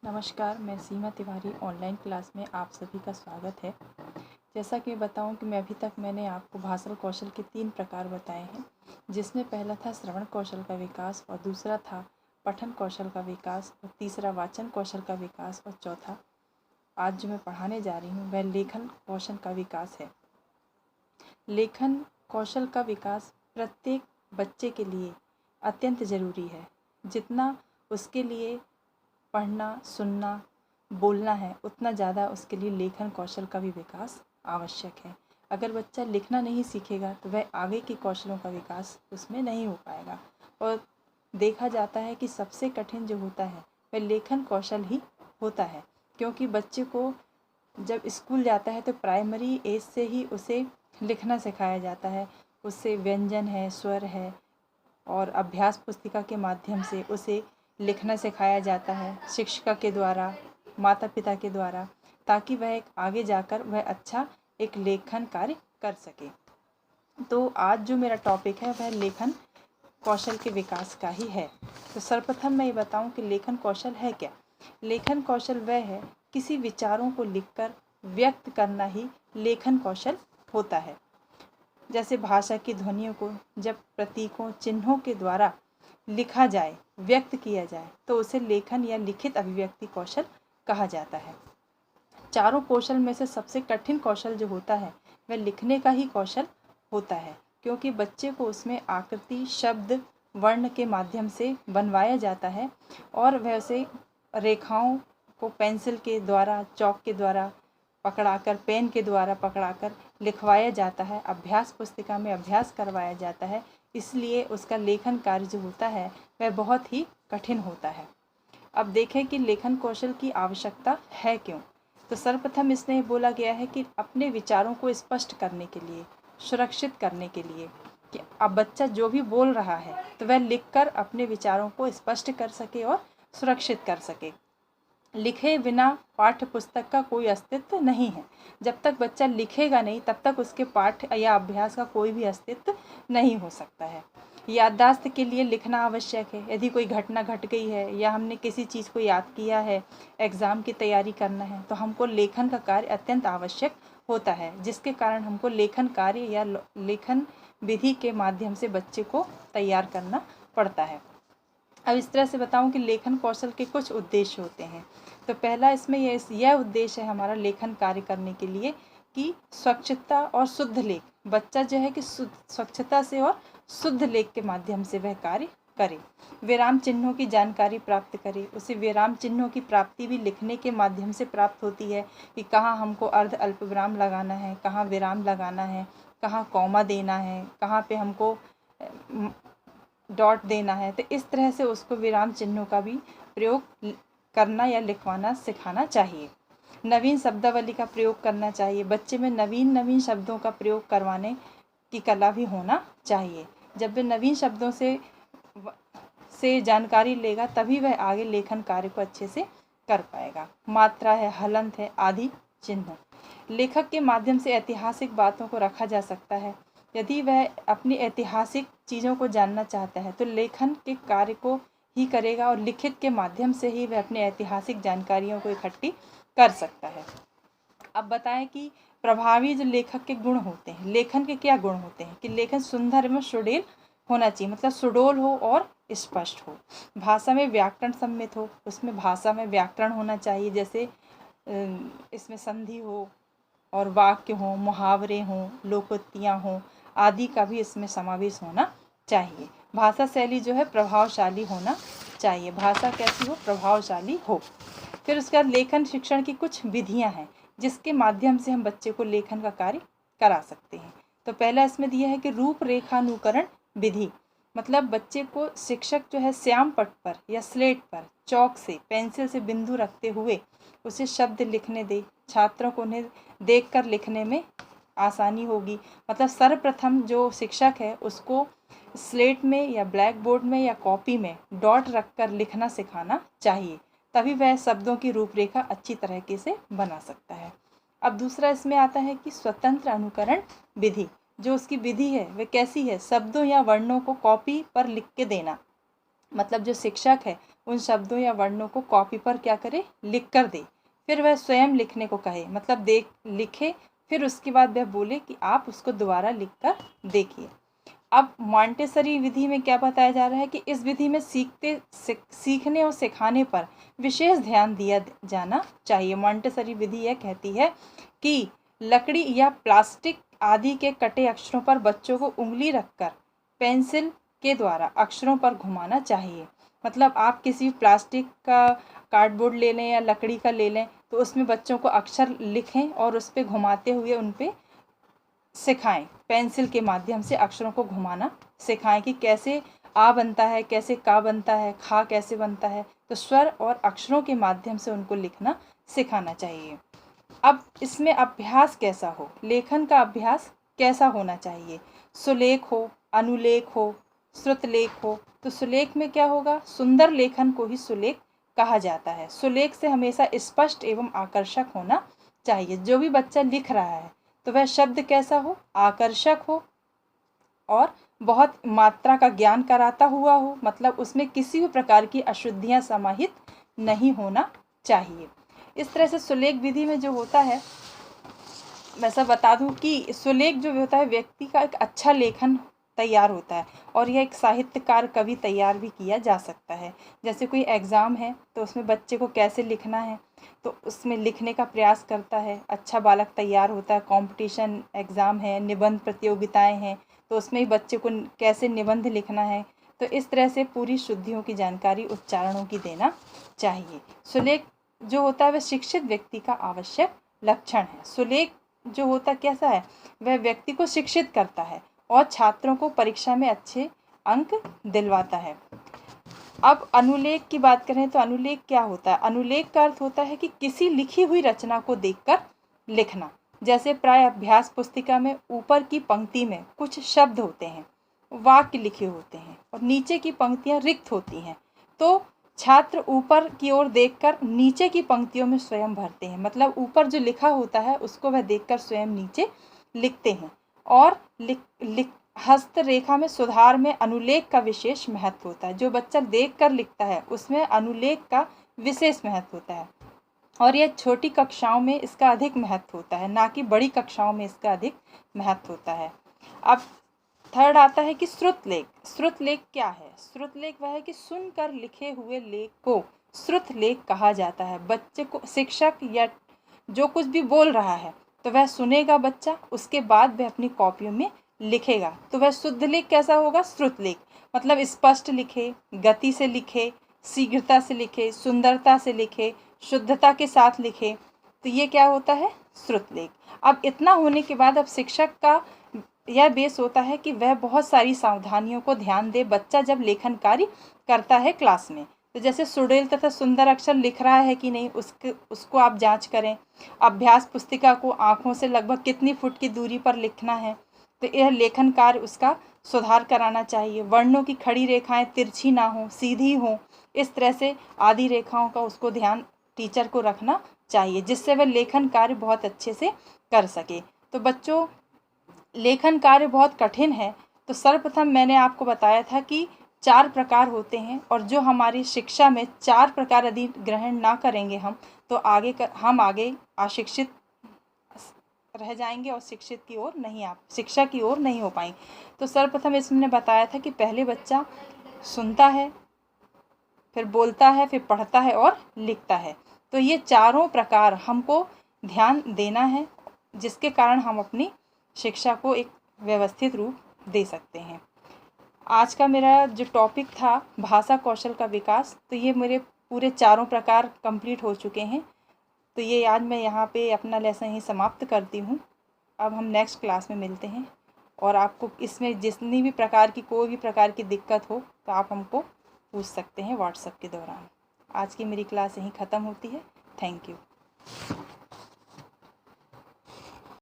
नमस्कार, मैं सीमा Tiwari online class में आप सभी का स्वागत है। जैसा कि बताऊं कि मैं अभी तक मैंने आपको भाषण कौशल के 3 प्रकार बताए हैं, जिसमें पहला था श्रवण कौशल का विकास और दूसरा था पठन कौशल का विकास और तीसरा वाचन कौशल का विकास और चौथा आज जो मैं पढ़ाने जा रही हूँ वह लेखन कौशल का विकास है। लेखन कौशल का विकास प्रत्येक बच्चे के लिए अत्यंत ज़रूरी है। जितना उसके लिए पढ़ना, सुनना, बोलना है उतना ज़्यादा उसके लिए लेखन कौशल का भी विकास आवश्यक है। अगर बच्चा लिखना नहीं सीखेगा तो वह आगे के कौशलों का विकास उसमें नहीं हो पाएगा। और देखा जाता है कि सबसे कठिन जो होता है वह लेखन कौशल ही होता है, क्योंकि बच्चे को जब स्कूल जाता है तो प्राइमरी एज से ही उसे लिखना सिखाया जाता है। उससे व्यंजन है, स्वर है और अभ्यास पुस्तिका के माध्यम से उसे लिखना सिखाया जाता है, शिक्षिका के द्वारा, माता पिता के द्वारा, ताकि वह आगे जाकर वह अच्छा एक लेखन कार्य कर सके। तो आज जो मेरा टॉपिक है वह लेखन कौशल के विकास का ही है। तो सर्वप्रथम मैं ये बताऊं कि लेखन कौशल है क्या। लेखन कौशल वह है किसी विचारों को लिखकर व्यक्त करना ही लेखन कौशल होता है। जैसे भाषा की ध्वनियों को जब प्रतीकों, चिन्हों के द्वारा लिखा जाए, व्यक्त किया जाए तो उसे लेखन या लिखित अभिव्यक्ति कौशल कहा जाता है। चारों कौशल में से सबसे कठिन कौशल जो होता है वह लिखने का ही कौशल होता है, क्योंकि बच्चे को उसमें आकृति, शब्द, वर्ण के माध्यम से बनवाया जाता है और वह उसे रेखाओं को पेंसिल के द्वारा, चॉक के द्वारा पकड़ाकर, पेन के द्वारा पकड़ाकर लिखवाया जाता है, अभ्यास पुस्तिका में अभ्यास करवाया जाता है। इसलिए उसका लेखन कार्य जो होता है वह बहुत ही कठिन होता है। अब देखें कि लेखन कौशल की आवश्यकता है क्यों। तो सर्वप्रथम इसमें बोला गया है कि अपने विचारों को स्पष्ट करने के लिए, सुरक्षित करने के लिए, कि अब बच्चा जो भी बोल रहा है तो वह लिखकर अपने विचारों को स्पष्ट कर सके और सुरक्षित कर सके। लिखे बिना पाठ्य पुस्तक का कोई अस्तित्व नहीं है। जब तक बच्चा लिखेगा नहीं तब तक उसके पाठ या अभ्यास का कोई भी अस्तित्व नहीं हो सकता है। याददाश्त के लिए लिखना आवश्यक है। यदि कोई घटना घट गई है या हमने किसी चीज़ को याद किया है, एग्ज़ाम की तैयारी करना है, तो हमको लेखन का कार्य अत्यंत आवश्यक होता है, जिसके कारण हमको लेखन कार्य या लेखन विधि के माध्यम से बच्चे को तैयार करना पड़ता है। अब इस तरह से बताऊं कि लेखन कौशल के कुछ उद्देश्य होते हैं। तो पहला इसमें यह उद्देश्य है हमारा लेखन कार्य करने के लिए कि स्वच्छता और शुद्ध लेख, बच्चा जो है कि स्वच्छता से और शुद्ध लेख के माध्यम से वह कार्य करे। विराम चिन्हों की जानकारी प्राप्त करे। उसे विराम चिन्हों की प्राप्ति भी लिखने के माध्यम से प्राप्त होती है कि कहाँ हमको अर्ध अल्प विराम लगाना है, कहाँ विराम लगाना है, कहाँ कॉमा देना है, कहाँ पे हमको डॉट देना है। तो इस तरह से उसको विराम चिन्हों का भी प्रयोग करना या लिखवाना सिखाना चाहिए। नवीन शब्दावली का प्रयोग करना चाहिए। बच्चे में नवीन शब्दों का प्रयोग करवाने की कला भी होना चाहिए। जब वे नवीन शब्दों से जानकारी लेगा तभी वह आगे लेखन कार्य को अच्छे से कर पाएगा। मात्रा है, हलंत है आदि चिन्ह। लेखक के माध्यम से ऐतिहासिक बातों को रखा जा सकता है। यदि वह अपनी ऐतिहासिक चीज़ों को जानना चाहता है तो लेखन के कार्य को ही करेगा और लिखित के माध्यम से ही वह अपनी ऐतिहासिक जानकारियों को इकट्ठी कर सकता है। अब बताएं कि प्रभावी जो लेखक के गुण होते हैं, लेखन के क्या गुण होते हैं। कि लेखन सुंदर एवं सुडौल होना चाहिए, मतलब सुडौल हो और स्पष्ट हो। भाषा में व्याकरण सम्मित हो, उसमें भाषा में व्याकरण होना चाहिए, जैसे इसमें संधि हो और वाक्य हो, मुहावरे हों, लोकोक्तियाँ हों आदि का भी इसमें समावेश होना चाहिए। भाषा शैली जो है प्रभावशाली होना चाहिए। भाषा कैसी हो, प्रभावशाली हो। फिर उसके बाद लेखन शिक्षण की कुछ विधियां हैं जिसके माध्यम से हम बच्चे को लेखन का कार्य करा सकते हैं। तो पहला इसमें दिया है कि रूपरेखानुकरण विधि, मतलब बच्चे को शिक्षक जो है श्याम पट पर या स्लेट पर चौक से, पेंसिल से बिंदु रखते हुए उसे शब्द लिखने दे। छात्रों को उन्हें देखकर लिखने में आसानी होगी। मतलब सर्वप्रथम जो शिक्षक है उसको स्लेट में या ब्लैक बोर्ड में या कॉपी में डॉट रखकर लिखना सिखाना चाहिए, तभी वह शब्दों की रूपरेखा अच्छी तरीके से बना सकता है। अब दूसरा इसमें आता है कि स्वतंत्र अनुकरण विधि। जो उसकी विधि है वह कैसी है, शब्दों या वर्णों को कॉपी पर लिख के देना। मतलब जो शिक्षक है उन शब्दों या वर्णों को कॉपी पर क्या करे, लिख कर दे। फिर वह स्वयं लिखने को कहे, मतलब लिखे, फिर उसके बाद वह बोले कि आप उसको दोबारा लिख कर देखिए। अब मॉन्टेसरी विधि में क्या बताया जा रहा है कि इस विधि में सीखने और सिखाने पर विशेष ध्यान दिया जाना चाहिए। मॉन्टेसरी विधि यह कहती है कि लकड़ी या प्लास्टिक आदि के कटे अक्षरों पर बच्चों को उंगली रखकर पेंसिल के द्वारा अक्षरों पर घुमाना चाहिए। मतलब आप किसी प्लास्टिक का कार्डबोर्ड ले लें या लकड़ी का ले लें, तो उसमें बच्चों को अक्षर लिखें और उस पर घुमाते हुए उन पर सिखाएं। पेंसिल के माध्यम से अक्षरों को घुमाना सिखाएं कि कैसे आ बनता है, कैसे का बनता है, खा कैसे बनता है। तो स्वर और अक्षरों के माध्यम से उनको लिखना सिखाना चाहिए। अब इसमें अभ्यास कैसा हो, लेखन का अभ्यास कैसा होना चाहिए। सुलेख हो, अनुलेख हो, श्रुतलेख हो। तो सुलेख में क्या होगा, सुंदर लेखन को ही सुलेख कहा जाता है। सुलेख से हमेशा स्पष्ट एवं आकर्षक होना चाहिए। जो भी बच्चा लिख रहा है तो वह शब्द कैसा हो, आकर्षक हो और बहुत मात्रा का ज्ञान कराता हुआ हो, मतलब उसमें किसी भी प्रकार की अशुद्धियां समाहित नहीं होना चाहिए। इस तरह से सुलेख विधि में जो होता है, वैसा बता दूं कि सुलेख जो होता है व्यक्ति का एक अच्छा लेखन तैयार होता है और यह एक साहित्यकार कवि तैयार भी किया जा सकता है। जैसे कोई एग्ज़ाम है तो उसमें बच्चे को कैसे लिखना है, तो उसमें लिखने का प्रयास करता है, अच्छा बालक तैयार होता है। कंपटीशन एग्ज़ाम है, निबंध प्रतियोगिताएं हैं, तो उसमें ही बच्चे को कैसे निबंध लिखना है। तो इस तरह से पूरी शुद्धियों की जानकारी उच्चारणों की देना चाहिए। सुलेख जो होता है वह शिक्षित व्यक्ति का आवश्यक लक्षण है। सुलेख जो होता कैसा है, वह व्यक्ति को शिक्षित करता है और छात्रों को परीक्षा में अच्छे अंक दिलवाता है। अब अनुलेख की बात करें तो अनुलेख क्या होता है। अनुलेख का अर्थ होता है कि किसी लिखी हुई रचना को देखकर लिखना। जैसे प्राय अभ्यास पुस्तिका में ऊपर की पंक्ति में कुछ शब्द होते हैं, वाक्य लिखे होते हैं और नीचे की पंक्तियां रिक्त होती हैं, तो छात्र ऊपर की ओर देखकर नीचे की पंक्तियों में स्वयं भरते हैं। मतलब ऊपर जो लिखा होता है उसको वह देखकर स्वयं नीचे लिखते हैं। और हस्तरेखा में सुधार में अनुलेख का विशेष महत्व होता है। जो बच्चा देखकर लिखता है उसमें अनुलेख का विशेष महत्व होता है और यह छोटी कक्षाओं में इसका अधिक महत्व होता है, ना कि बड़ी कक्षाओं में इसका अधिक महत्व होता है। अब थर्ड आता है कि श्रुतलेख। श्रुतलेख क्या है। श्रुतलेख वह है कि सुनकर लिखे हुए लेख को श्रुतलेख कहा जाता है। बच्चे को शिक्षक या जो कुछ भी बोल रहा है तो वह सुनेगा बच्चा, उसके बाद वह अपनी कॉपियों में लिखेगा, तो वह शुद्ध लेख कैसा होगा, श्रुतलेख। मतलब स्पष्ट लिखे, गति से लिखे, शीघ्रता से लिखे, सुंदरता से लिखे, शुद्धता के साथ लिखे, तो ये क्या होता है, श्रुतलेख। अब इतना होने के बाद अब शिक्षक का यह बेस होता है कि वह बहुत सारी सावधानियों को ध्यान दे। बच्चा जब लेखन कार्य करता है क्लास में, तो जैसे सुडौल तथा सुंदर अक्षर लिख रहा है कि नहीं, उसको आप जांच करें। अभ्यास पुस्तिका को आँखों से लगभग कितनी फुट की दूरी पर लिखना है, तो यह लेखन कार्य उसका सुधार कराना चाहिए। वर्णों की खड़ी रेखाएं तिरछी ना हो, सीधी हो, इस तरह से आदि रेखाओं का उसको ध्यान टीचर को रखना चाहिए, जिससे वह लेखन कार्य बहुत अच्छे से कर सके। तो बच्चों, लेखन कार्य बहुत कठिन है। तो सर्वप्रथम मैंने आपको बताया था कि 4 प्रकार होते हैं और जो हमारी शिक्षा में 4 प्रकार यदि ग्रहण ना करेंगे हम, तो हम आगे अशिक्षित रह जाएंगे और शिक्षा की ओर नहीं हो पाएंगे। तो सर्वप्रथम इसमें बताया था कि पहले बच्चा सुनता है, फिर बोलता है, फिर पढ़ता है और लिखता है। तो ये चारों प्रकार हमको ध्यान देना है, जिसके कारण हम अपनी शिक्षा को एक व्यवस्थित रूप दे सकते हैं। आज का मेरा जो टॉपिक था भाषा कौशल का विकास, तो ये मेरे पूरे चारों प्रकार कंप्लीट हो चुके हैं। तो ये आज मैं यहाँ पे अपना लेसन ही समाप्त करती हूँ। अब हम नेक्स्ट क्लास में मिलते हैं और आपको इसमें जितनी भी प्रकार की कोई भी प्रकार की दिक्कत हो तो आप हमको पूछ सकते हैं व्हाट्सएप के दौरान। आज की मेरी क्लास यहीं ख़त्म होती है। Thank you.